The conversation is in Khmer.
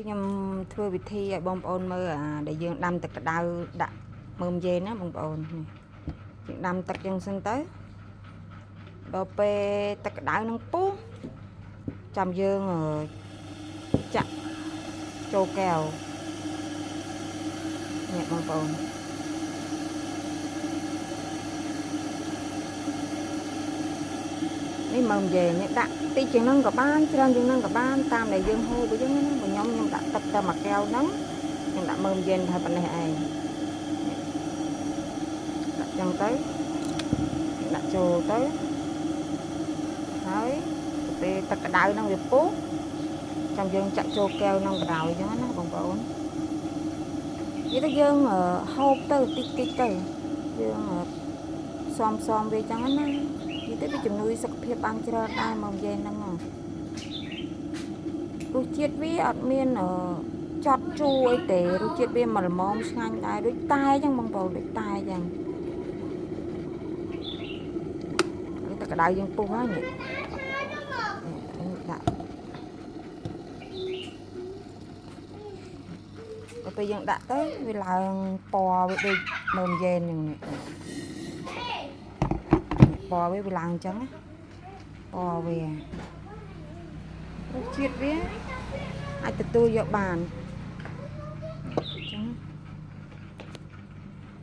ខ្ញុំធ្វើវិធីឲ្យបងប្អូនមើលដែលយើងដាំទឹកក្តៅដាក់មើមយេនណាបងប្អូនយើងដាំទឹកយ៉ាងសិនទៅដល់ពេលទឹកក្តៅនឹងពុះចាំយើងចាក់ចូលកែវនេះបងប្អូននេះមើមយេននេះដាក់តិចជាងហ្នឹងក៏បានច្រើនជាងហ្នឹងក៏បានតាមដែលយើងហូបអញ្ចឹងណាបើខ្ញុំដាក់ទឹកតែមួយកែវហ្នឹងខ្ញុំដាក់មើមយេនតែប៉ុណ្ណេះឯងដាក់ចឹងទៅដាក់ចូលទៅហើយពេលទឹកក្តៅហ្នឹងវាពុះចាំយើងចាក់ចូលកែវហ្នឹងក្រោយអញ្ចឹងណាបងប្អូននិយាយទៅយើងហូបទៅតិចតិចទៅយើងសំវាអញ្ចឹងណានិយាយទៅវាជំនួយសុខភាពបានច្រើនដែរមកនិយាយហ្នឹងរសជាតិវាអត់មានចត់ជូរអីទេរសជាតិវាមកល្មមឆ្ងាញ់ដែរដូចតែអញ្ចឹងបងប្អូនដូចតែអញ្ចឹងទឹកក្តៅយើងពុះហើយនេះដាក់ដល់ពេលយើងដាក់ទៅវាឡើងពណ៌វាដូចមើមយេនហ្នឹងនេះពណ៌វាឡើងអញ្ចឹងណាពណ៌វារសជាតិវាអាចទទួលយកបានអញ្ចឹង